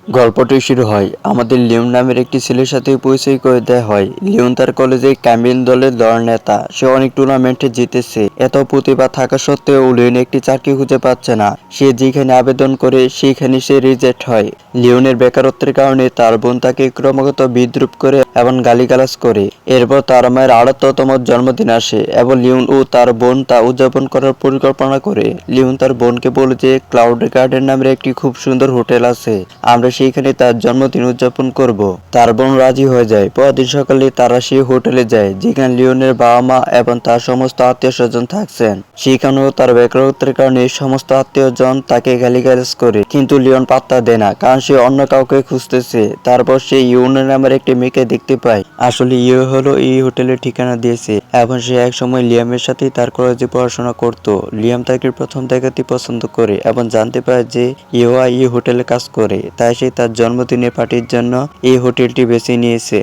গল্পটি শুরু হয় আমাদের লিওন নামের একটি ছেলের সাথে পরিচয় করে দেওয়া হয়। লিওন তার কলেজে ক্যাম্বিন দলের দল নেতা। সে অনেক টুর্নামেন্টে জিতেছে। এত প্রতিভা থাকা সত্ত্বেও লিওন একটি চাকরি খুঁজে পাচ্ছে না। সে যেখানে আবেদন করে সেখানে সে রিজেক্ট হয়। লিওনের বেকারত্বের কারণে তার বোন তাকে ক্রমাগত বিদ্রূপ করে এবং গালিগালাজ করে। এরপর তার মায়ের 78তম জন্মদিন আসে এবং লিওন ও তার বোন তা উদযাপন করার পরিকল্পনা করে। লিওন তার বোনকে বলে যে ক্লাউড গার্ডেন নামের একটি খুব সুন্দর হোটেল আছে, আমরা সেইখানে তার জন্মদিন উদযাপন করব। তার বোন রাজি হয়ে যায়। পরদিন সকালে তারা সেই হোটেলে যায় যেখানে লিওনের বাবা মা এবং তার সমস্ত আত্মীয় স্বজন থাকছেন। সেখানেও তার বেকারত্বের কারণে সমস্ত আত্মীয়জন তাকে গালিগালাজ করে, কিন্তু লিওন পাত্তা দেয় না, কারণ সে অন্য কাউকে খুঁজতেছে। তারপর সে ইউনো নামের একটি মেয়েকে দেখতে পায়। আসলে ইউ হলো এই হোটেলের ঠিকানা দিয়েছে এবং সে একসময় লিয়ামের সাথেই তার কলেজে পড়াশোনা করত। লিয়াম তাকে প্রথম দেখাতেই পছন্দ করে এবং জানতে পারে যে ইউয়া এই হোটেলে কাজ করে, তাই সে তার জন্মদিনের পার্টির জন্য এই হোটেলটি বেছে নিয়েছে।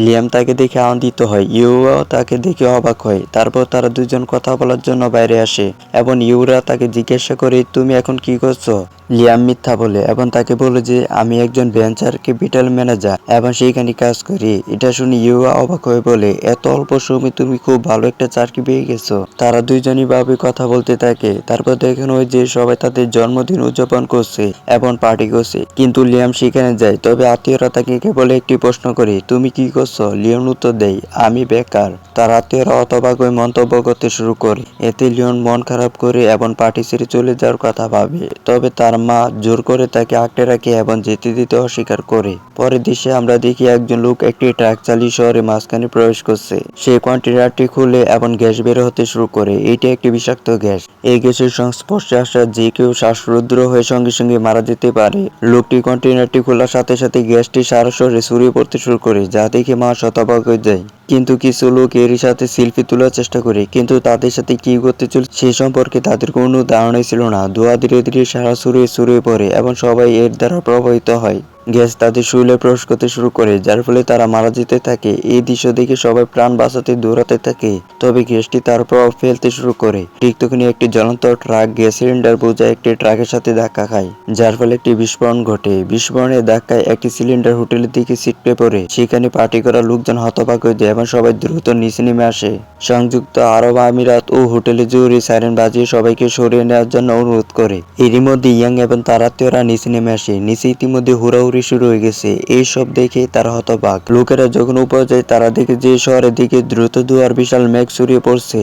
লিয়াম তাকে দেখে আনন্দিত হয়, ইউরাও তাকে দেখে অবাক হয়। তারপর তারা দুজন কথা বলার জন্য বাইরে আসে এবং ইউরা তাকে জিজ্ঞাসা করে, তুমি এখন কি করছো? লিয়াম মিথ্যা বলে এবং তাকে বলে যে আমি একজন ভেঞ্চার ক্যাপিটাল ম্যানেজার এবং সেইখানে কাজ করি। এটা শুনে ইউরা অবাক হয়ে বলে, এত অল্প সময় তুমি খুব ভালো একটা চাকরি পেয়ে গেছো। তারা দুইজনই ভাবে কথা বলতে থাকে। তারপর দেখেন ওই যে সবাই তাদের জন্মদিন উদযাপন করছে এবং পার্টি করছে, কিন্তু লিয়াম সেখানে যায়। তবে আত্মীয়রা তাকে কেবল একটি প্রশ্ন করে, তুমি কি করছো? লিওন উত্তর দেয়, আমি বেকার। তার আত্মীয়রা হতবাক হয়ে মন্তব্য করতে শুরু করে। এতে লিওন মন খারাপ করে এবং পার্টি ছেড়ে চলে যাওয়ার কথা ভাবে। তবে তার মা জোর করে তাকে আটকে রাখে এবং যেতে দিতে অস্বীকার করে। পরের দৃশ্যে আমরা দেখি একজন লোক একটি ট্রাক চালিয়ে শহরে মাঝখানে প্রবেশ করছে। সে কন্টেনারটি খুলে এবং গ্যাস বের হতে শুরু করে। এটি একটি বিষাক্ত গ্যাস। এই গ্যাসের সংস্পর্শে আসা যে কেউ শ্বাসরুদ্ধ হয়ে সঙ্গে সঙ্গে মারা যেতে পারে। লোকটি কন্টেনারটি খোলার সাথে সাথে গ্যাসটি সারা শহরে ছড়িয়ে পড়তে শুরু করে, যা দেখে মা শতবাক হয়ে যায়। কিন্তু কিছু লোক এরই সাথে সেলফি তোলার চেষ্টা করে, কিন্তু তাদের সাথে কি করতে চলছে সে সম্পর্কে তাদের কোনো ধারণাই ছিল না। ধোঁয়া ধীরে ধীরে সারা ছড়িয়ে পড়ে এবং সবাই এর দ্বারা প্রভাবিত হয়। গ্যাস তাদের শরীরে প্রবেশ করতে শুরু করে, যার ফলে তারা মারা যেতে থাকে। এই দৃশ্য দেখে সবাই প্রাণ বাঁচাতে দৌড়াতে থাকে। তবে গ্যাসটি তার প্রভাব ফেলতে শুরু করে। ঠিক তখনই একটি জ্বলন্ত ট্রাক গ্যাস সিলিন্ডার বোঝায় একটি ট্রাকের সাথে ধাক্কা খায়, যার ফলে একটি বিস্ফোরণ ঘটে। বিস্ফোরণের ধাক্কায় একটি সিলিন্ডার হোটেলের দিকে ছিটকে পড়ে। সেখানে পার্টি করা লোকজন হতবাক হয়ে যায় এবং সবাই দ্রুত নিচে নেমে আসে। সংযুক্ত আরব আমিরাত ও হোটেলে জরুরি সাইরেন বাজিয়ে সবাইকে সরিয়ে নেওয়ার জন্য অনুরোধ করে। এরই মধ্যে ইয়াং এবং তার আত্মীয়রা নিচে নেমে আসে। নিচে ইতিমধ্যে হুড়াহুড়ি শুরু হয়ে গেছে। এই সব দেখে তারা হতবাক। লোকেরা যখন উপরে যায় তারা দেখে যে শহরের দিকে দ্রুত ধোঁয়ার বিশাল মেঘ ছড়িয়ে পড়ছে।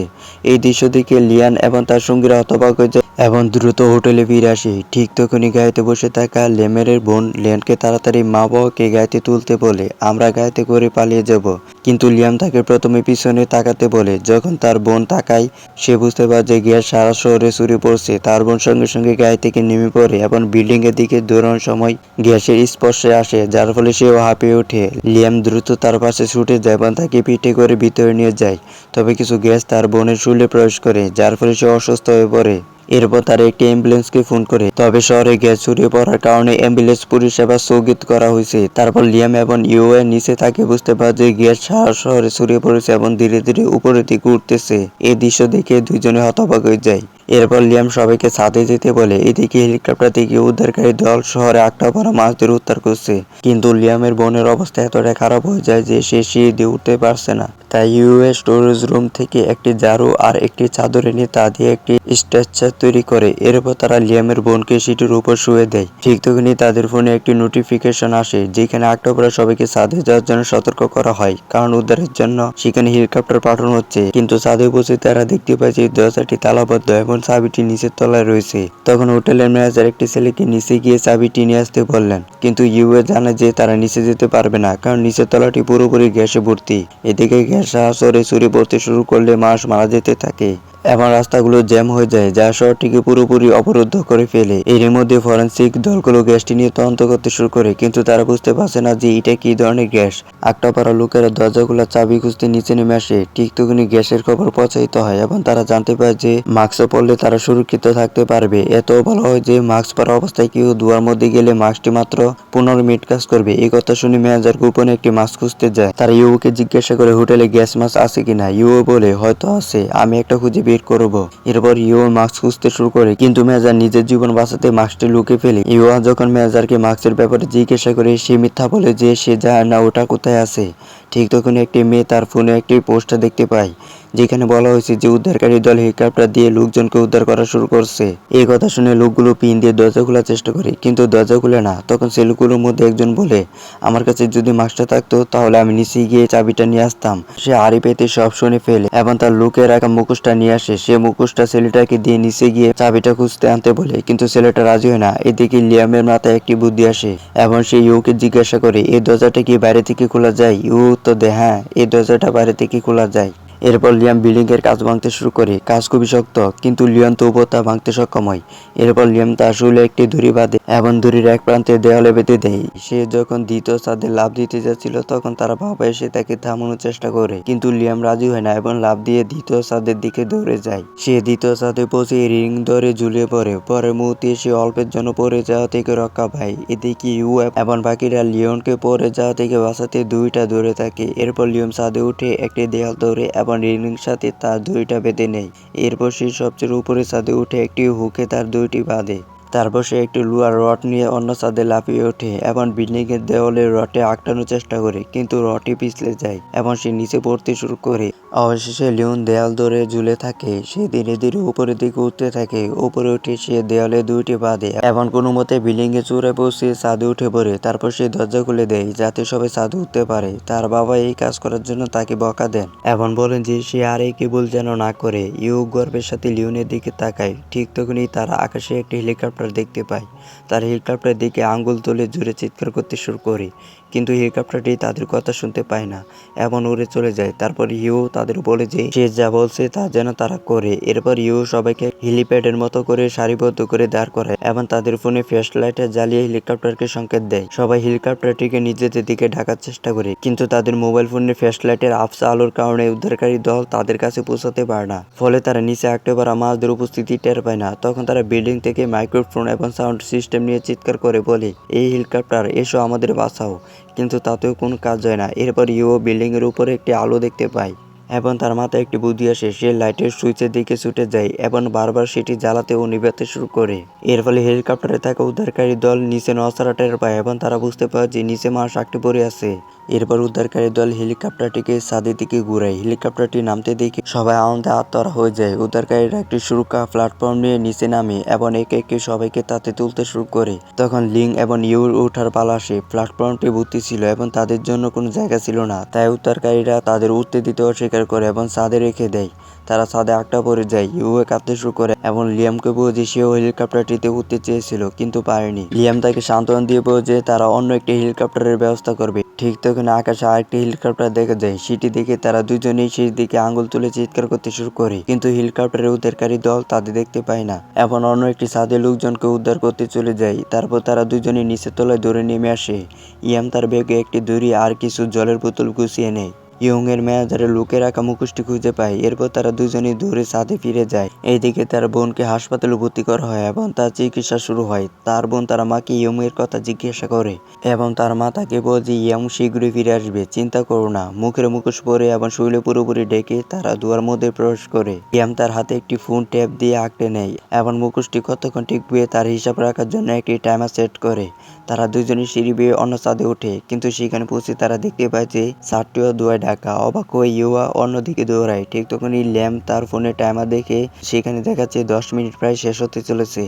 এই দৃশ্য দেখে লিয়ান এবং তার সঙ্গীরা হতবাক হয়ে যায় এবং দ্রুত হোটেলে ফিরে আসে। ঠিক তখনই গাড়িতে বসে থাকা লেমেরের বোন লিয়ানকে তাড়াতাড়ি মা বাবাকে গাড়িতে তুলতে বলে, আমরা গাড়িতে করে পালিয়ে যাব। কিন্তু লিয়াম তাকে প্রথমে পিছনে তাকাতে বলে। যখন তার বোন তাকায় সে বুঝতে পারে যে গ্যাস সারা শহরে ছড়িয়ে পড়ছে। তার বোন সঙ্গে সঙ্গে গাড়ি থেকে নেমে পড়ে এবং বিল্ডিং এর দিকে দৌড়ানোর সময় গ্যাসের স্পর্শে আসে, যার ফলে সেও হাঁপিয়ে ওঠে। লিয়াম দ্রুত তার পাশে ছুটে যায় এবং তাকে পিঠে করে ভিতরে নিয়ে যায়। তবে কিছু গ্যাস তার বোনের শরীরে প্রবেশ করে, যার ফলে সে অসুস্থ হয়ে পড়ে। এরপর তারা একটি অ্যাম্বুলেন্সকে ফোন করে। তবে শহরে গ্যাস ছড়িয়ে পড়ার কারণে অ্যাম্বুলেন্স পরিষেবা স্থগিত করা হয়েছে। তারপর লিয়াম এবং ইউএ নিচে তাকে বুঝতে পারে যে গ্যাস সারা শহরে ছড়িয়ে পড়েছে এবং ধীরে ধীরে উপরের দিকে উঠতেছে। এই দৃশ্য দেখে দুইজনে হতবাক হয়ে যায়। এরপর লিয়াম সবাইকে ছাদে যেতে বলে। এদিকে হেলিকপ্টার থেকে উদ্ধারকারী দল শহরে আটকা পড়া মাছদের উদ্ধার করছে, কিন্তু লিয়ামের বোনের অবস্থা এতটা খারাপ হয়ে যায় যে সে সিঁড়ি দিয়ে উঠতে পারছে না। তাই ইউএ স্টোরেজ রুম থেকে একটি ঝাড়ু আর একটি চাদর এনে তা দিয়ে একটি স্ট্রেচার তৈরি করে। এরপর তারা লিয়ামের বোনকে সিটির উপর শুয়ে দেয়। ঠিক তখনই তাদের ফোনে একটি নোটিফিকেশন আসে যেখানে আটকা পড়া সবাইকে ছাদে যাওয়ার জন্য সতর্ক করা হয়, কারণ উদ্ধারের জন্য সেখানে হেলিকপ্টার পাঠানো হচ্ছে। কিন্তু ছাদে পৌঁছে তারা দেখতে পায় যে দরজাটি তালাবদ্ধ এবং চাবিটি নিচের তলায় রয়েছে। তখন হোটেলের ম্যানেজার একটি ছেলেকে নিচে গিয়ে চাবিটি নিয়ে আসতে বললেন, কিন্তু ইউএ জানে যে তারা নিচে যেতে পারবে না, কারণ নিচের তলাটি পুরোপুরি গ্যাসে ভর্তি। এদিকে গ্যাস সারা ছড়িয়ে পড়তে শুরু করলে মানুষ মারা যেতে থাকে এবং রাস্তাগুলো জ্যাম হয়ে যায়, যা শহরটিকে পুরোপুরি অবরুদ্ধ করে ফেলে। এর মধ্যে ফরেনসিক দলগুলো গ্যাসটি নিয়ে তদন্ত করতে শুরু করে, কিন্তু তারা বুঝতে পারছে না যে এটা কি ধরনের গ্যাস। আটকা পড়া লোকেরা দরজাগুলোর চাবি খুঁজতে নিচে নেমে আসে। ঠিক তখনই গ্যাসের খবর প্রচারিত হয় এবং তারা জানতে পারে যে মাস্ক পরলে তারা সুরক্ষিত থাকতে পারবে। এত বলা হয় যে মাস্ক পরা অবস্থায় কেউ ধোয়ার মধ্যে গেলে মাস্কটি মাত্র 15 মিনিট কাজ করবে। এই কথা শুনে ম্যানেজার গোপনে একটি মাস্ক খুঁজতে যায়। তারা ইউকে জিজ্ঞাসা করে হোটেলে গ্যাস মাস্ক আছে কিনা। ইউ বলে, হয়তো আছে, আমি একটা খুঁজে বের বের করব। এরপর ইউ মাস্ক খুঁজতে শুরু করে, কিন্তু মেজার নিজের জীবন বাঁচাতে মাস্কটি লুকিয়ে ফেলে। ইউ যখন মেজারকে মাস্কের ব্যাপারে জিজ্ঞাসা করে, সে মিথ্যা বলে যে সে জানে না ওটা কোথায় আছে। ঠিক তখন একটি মেয়ে তার ফোনে একটি পোস্টার দেখতে পায়, যেখানে বলা হয়েছে যে উদ্ধারকারী দল হেলিকপ্টার দিয়ে লোকজনকে উদ্ধার করা শুরু করছে। এই কথা শুনে লোকগুলো পিন দিয়ে দরজা খোলার চেষ্টা করে, কিন্তু দরজা খুলে না। তখন ছেলেগুলোর মধ্যে একজন বলে, আমার কাছে যদি মাস্কটা থাকতো তাহলে আমি নিচে গিয়ে চাবিটা নিয়ে আসতাম। সে আড়ি পেতে সব শুনে ফেলে এবং তার লুকিয়ে রাখা মুখোশটা নিয়ে আসে। সে মুখোশটা ছেলেটাকে দিয়ে নিচে গিয়ে চাবিটা খুঁজতে আনতে বলে, কিন্তু ছেলেটা রাজি হয় না। এদিকে লিয়ামের মাথায় একটি বুদ্ধি আসে এবং সে ইউকে জিজ্ঞাসা করে, এই দরজাটা কি বাইরে থেকে খোলা যায়? ইউ উত্তর দেয়, হ্যাঁ, এই দরজাটা বাইরে থেকে খোলা যায়। এরপর লিয়াম বিল্ডিং এর কাজ ভাঙতে শুরু করে। কাজ খুবই শক্ত, কিন্তু লিওন তবুও তা ভাঙতে সক্ষম হয়। এরপর লিয়াম তার শুলে একটি দড়ি বাঁধে এবং দড়ির এক প্রান্তে দেওয়ালে বেঁধে দেয়। সে যখন দ্বিতীয় ছাদে লাফ দিতে যাচ্ছিল, তখন তারা বাবা এসে তাকে থামানোর চেষ্টা করে, কিন্তু লিয়াম রাজি হয় না এবং লাফ দিয়ে দ্বিতীয় ছাদের দিকে দৌড়ে যায়। সে দ্বিতীয় ছাদে পৌঁছে রিং ধরে ঝুলিয়ে পড়ে। পরের মুহূর্তে সে অল্পের জন্য পড়ে যাওয়া থেকে রক্ষা পায়। এদিকে ইউ এবং বাকিরা লিওনকে পড়ে যাওয়া থেকে বাঁচাতে দুইটা দৌড়ে থাকে। এরপর লিওন ছাদে উঠে একটি দেয়াল ধরে এবং রেলিংয়ের সাথে তার দড়িটা বেঁধে নেয়। এরপর সে সবচেয়ে উপরে ছাদে উঠে একটি হুকে তার দড়িটি বাঁধে। তারপর সে একটি লোহার রড নিয়ে অন্য ছাদে লাফিয়ে ওঠে এবং বিল্ডিং এর দেওয়ালে রডে আটকানোর চেষ্টা করে, কিন্তু রডটি পিছলে যায় এবং সে নিচে পড়তে শুরু করে। অবশেষে লিওন দেয়াল ধরে ঝুলে থাকে। সে ধীরে ধীরে উপরের দিকে উঠতে থাকে। উপরে উঠে সে দেওয়ালে দুইটি বাঁধে এবং কোনো মতে বিল্ডিং এর চূড়ায় পৌঁছে ছাদে উঠে পড়ে। তারপর সে দরজা খুলে দেয় যাতে সবাই ছাদে উঠতে পারে। তার বাবা এই কাজ করার জন্য তাকে বকা দেন এবং বলেন যে সে আর এই কেবল যেন না করে। ইউ গর্বের সাথে লিওনের দিকে তাকায়। ঠিক তখনই তারা আকাশে একটি হেলিকপ্টার দেখতে পায়। তার হেলিকপ্টারের দিকে আঙ্গুল তুলে জোরে চিৎকার করতে শুরু করে, কিন্তু হেলিকপ্টারটি তাদের কথা শুনতে পায় না এবং উড়ে চলে যায়। তারপর ইউ তাদের বলে যে সে যা বলছে তা যেন তারা করে। এরপর ইউ সবাইকে হেলিপ্যাডের মতো করে সারিবদ্ধ করে দাঁড় করায় এবং তাদের ফোনে ফ্ল্যাশ লাইট জ্বালিয়ে হেলিকপ্টারকে সংকেত দেয়। সবাই হেলিকপ্টারটিকে নিজেদের দিকে ঢাকার চেষ্টা করে, কিন্তু তাদের মোবাইল ফোনের ফ্ল্যাশ লাইটের আবছা আলোর কারণে উদ্ধারকারী দল তাদের কাছে পৌঁছাতে পারে না। ফলে তারা নিচে আটকে পড়া মাছদের উপস্থিতি টের পায় না। তখন তারা বিল্ডিং থেকে মাইক্রোফোন এবং সাউন্ড সিস্টেম নিয়ে চিৎকার করে বলে, এই হেলিকপ্টার, এসো আমাদের বাঁচাও। কিন্তু তাতেও কোনো কাজ হয় না। এরপর ইউ বিল্ডিং এর উপরে একটি আলো দেখতে পায় এবং তার মাথায় একটি বুদ্ধি আসে। সে লাইটের সুইচের দিকে ছুটে যায় এবং বারবার সেটি জ্বালাতে ও নিভাতে শুরু করে। এর ফলে হেলিকপ্টারে থাকা উদ্ধারকারী দল নিচে নড়াচড়া টের পায় এবং তারা বুঝতে পারে যে নিচে মানুষ আটকে পড়ে আছে। এরপর উদ্ধারকারী দল হেলিকপ্টারটিকে ছাদের দিকে ঘুরায়। হেলিকপ্টারটি নামতে দেখে সবাই আনন্দে আত্মহারা হয়ে যায়। উদ্ধারকারীরা একটি সুরক্ষা প্ল্যাটফর্ম নিয়ে নিচে নামে এবং একে একে সবাইকে তাতে তুলতে শুরু করে। তখন লিং এবং ইউর ওঠার পালা আসে। প্ল্যাটফর্মটি ভর্তি ছিল এবং তাদের জন্য কোনো জায়গা ছিল না, তাই উদ্ধারকারীরা তাদের উঠতে দিতে অস্বীকার করে এবং ছাদে রেখে দেয়। তারা ছাদে আটকা পড়ে যায়। ইউ কাঁদতে শুরু করে এবং লিয়ামকে বলে যে সেও হেলিকপ্টারটিতে উঠতে চেয়েছিল কিন্তু পারেনি। লিয়াম তাকে সান্ত্বনা দিয়ে বলে যে তারা অন্য একটি হেলিকপ্টারের ব্যবস্থা করবে। ঠিক তখন আকাশে আরেকটি হেলিকপ্টার দেখা যায়। সেটি দেখে তারা দুজনেই সেই দিকে আঙুল তুলে চিৎকার করতে শুরু করে, কিন্তু হেলিকপ্টারের উদ্ধারকারী দল তাদের দেখতে পায় না এবং অন্য একটি ছাদে লোকজনকে উদ্ধার করতে চলে যায়। তারপর তারা দুজনে নিচের তলায় দৌড়ে নেমে আসে। ইয়াম তার ব্যাগে একটি দড়ি আর কিছু জলের বোতল গুছিয়ে নেয়। ইয়ং এর ম্যানেজারের লুকিয়ে রাখা মুখোশটি খুঁজে পায়। এরপর তারা দুজনেই দৌড়ে ছাদে ফিরে যায়। এইদিকে তার বোনকে হাসপাতালে ভর্তি করা হয় এবং তার চিকিৎসা শুরু হয়। তার বোন তার মাকে ইয়ং এর কথা জিজ্ঞাসা করে এবং তার মা তাকে বলে যে ইয়ং শীঘ্রই ফিরে আসবে, চিন্তা করো না। মুখের মুখোশ পরে এবং শরীরে পুরোপুরি ঢেকে তারা দুয়ার মধ্যে প্রবেশ করে। ইয়াম তার হাতে একটি ফোন ট্যাপ দিয়ে আঁকড়ে নেয় এবং মুখোশটি কতক্ষণ টিকবে তার হিসাব রাখার জন্য একটি টাইমার সেট করে। তারা দুজনে সিঁড়ি বেয়ে অন্য ছাদে ওঠে, কিন্তু সেখানে পৌঁছে তারা দেখতে পায় যে ছাদটিও ধোঁয়ায় ঢাকা। অবাক হয়ে ইউয়া অন্যদিকে দৌড়ায়। ঠিক তখনই ল্যাম তার ফোনে টাইমার দেখে সেখানে দেখাচ্ছে 10 মিনিট প্রায় শেষ হতে চলেছে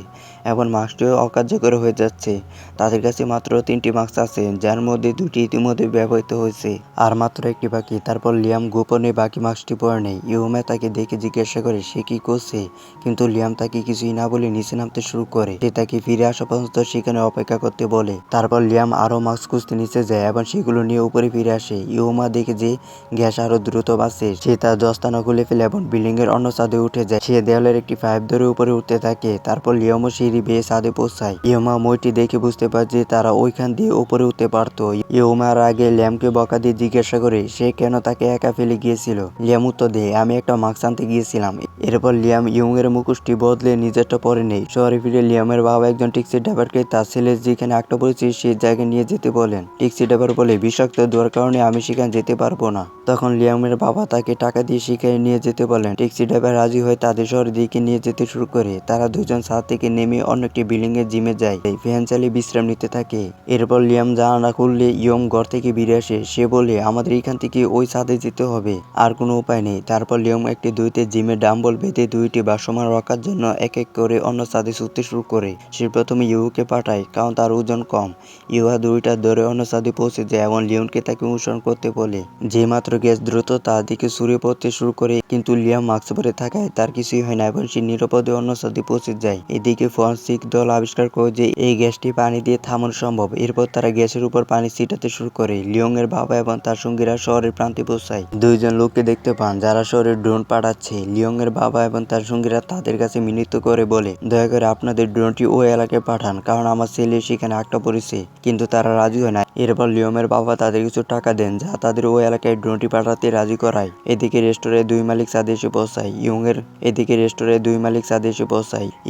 এবং মাস্কটিও অকার্যকর হয়ে যাচ্ছে। তাদের কাছে মাত্র 3টি মাস্ক আছে, যার মধ্যে 2টি ইতিমধ্যে ব্যবহৃত হয়েছে আর মাত্র একটি বাকি। তারপর লিয়াম গোপনে বাকি মাস্কটি পরে নেয়। ইউমা তাকে দেখে জিজ্ঞাসা করে সে কি করছে, কিন্তু লিয়াম তাকে কিছুই না বলে নিচে নামতে শুরু করে। সে তাকে ফিরে আসা পর্যন্ত সেখানে অপেক্ষা করতে বলে। তারপর লিয়াম আরো মাস্ক খুঁজতে নিচে যায় এবং সেগুলো নিয়ে উপরে ফিরে আসে। ইউমা দেখে যে গ্যাস আরো দ্রুত বাড়ছে। সে তার দস্তানা খুলে ফেলে এবং বিল্ডিং এর অন্য ছাদে উঠে যায়। সে দেওয়ালের একটি পাইপ ধরে উপরে উঠতে থাকে। তারপর লিয়ামও সিঁড়ি বেয়ে ছাদে পৌঁছায়। ইউমা মইটি দেখে বুঝতে পারে যে তারা ওইখান দিয়ে উপরে উঠতে পারতো। ইউমার আগে ল্যামকে বকা দিয়ে জিজ্ঞাসা করে সে কেন তাকে একা ফেলে গিয়েছিল। লিয়াম উত্তর দেয়, আমি একটা মাস্ক আনতে গিয়েছিলাম। এরপর লিয়াম ইয়ং এর মুখোশটি বদলে নিজেরটা পরে নেই। শহরে ফিরে লিয়ামের বাবা একজন ট্যাক্সি ড্রাইভারকে তার ছেলে যেখানে আটকা পড়েছে সেই জায়গায় নিয়ে যেতে বলেন। ট্যাক্সি ড্রাইভার বলে বিষাক্ত ধোঁয়ার কারণে আমি সেখানে যেতে পারবো না। না। তখন লিয়ামের বাবা তাকে টাকা দিয়ে শিকারে নিয়ে যেতে বলেন। ট্যাক্সি ড্রাইভার রাজি হয়ে তাদের শহরের দিকে নিয়ে যেতে শুরু করে। তারা দুজন ছাদ থেকে নেমে অন্য একটি বিল্ডিং এর জিমে যায়। ফ্যান চালিয়ে বিশ্রাম নিতে থাকে। এরপর লিয়াম জানালা খুললে ইয়ং ঘর থেকে বেরিয়ে আসে। সে বলে আমাদের এখান থেকে ওই ছাদে যেতে হবে, আর কোনো উপায় নেই। তারপর লিয়াম একটি দুইতে জিমে ডাম্বল বেঁধে দুইটি ভাসমান রকার জন্য এক এক করে অন্য ছাদে ছুটতে শুরু করে। সে প্রথমে ইউকে পাঠায় কারণ তার ওজন কম। ইউহা দুইটা ধরে অন্য ছাদে পৌঁছে যায় এবং লিওনকে তাকে অনুসরণ করতে বলে। যে মাত্র গ্যাস দ্রুত তার দিকে ছুড়ে পড়তে শুরু করে, কিন্তু লিয়াম মাস্ক পরে থাকায় তার কিছুই হয় না এবং সে নিরাপদে অন্য ছাদে পৌঁছে যায়। এদিকে ফরেনসিক দল আবিষ্কার করে যে এই গ্যাসটি পানি দিয়ে থামানো সম্ভব। এরপর তারা গ্যাসের উপর পানি ছিটাতে শুরু করে। লিওং এর বাবা এবং তার সঙ্গীরা শহরের প্রান্তে পৌঁছায়। দুইজন লোককে দেখতে পান যারা শহরে ড্রোন পাঠাচ্ছে। লিওং এর বাবা এবং তার সঙ্গীরা তাদের কাছে মিনতি করে বলে দয়া করে আপনাদের ড্রোনটি ওই এলাকায় পাঠান, কারণ আমার ছেলে সেখানে আটকা পড়েছে। কিন্তু তারা রাজি হয় না। এরপর লিওমের বাবা তাদের কিছু টাকা দেন যা তাদের ওই এলাকায় ড্রোনটি পাঠাতে রাজি করায়। এদিকে রেস্টোরেন্টে দুই মালিক ছাদে এসে পৌঁছায়।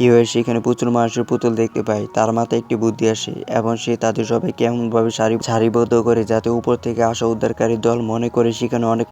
ইউ এর সেখানে প্রচুর মানুষের পুতুল দেখতে পায়। তার মাথায় একটি বুদ্ধি আসে এবং সে তাদের সবাইকে এমনভাবে সারিবদ্ধ করে যাতে উপর থেকে আসা উদ্ধারকারী দল মনে করে সেখানে অনেক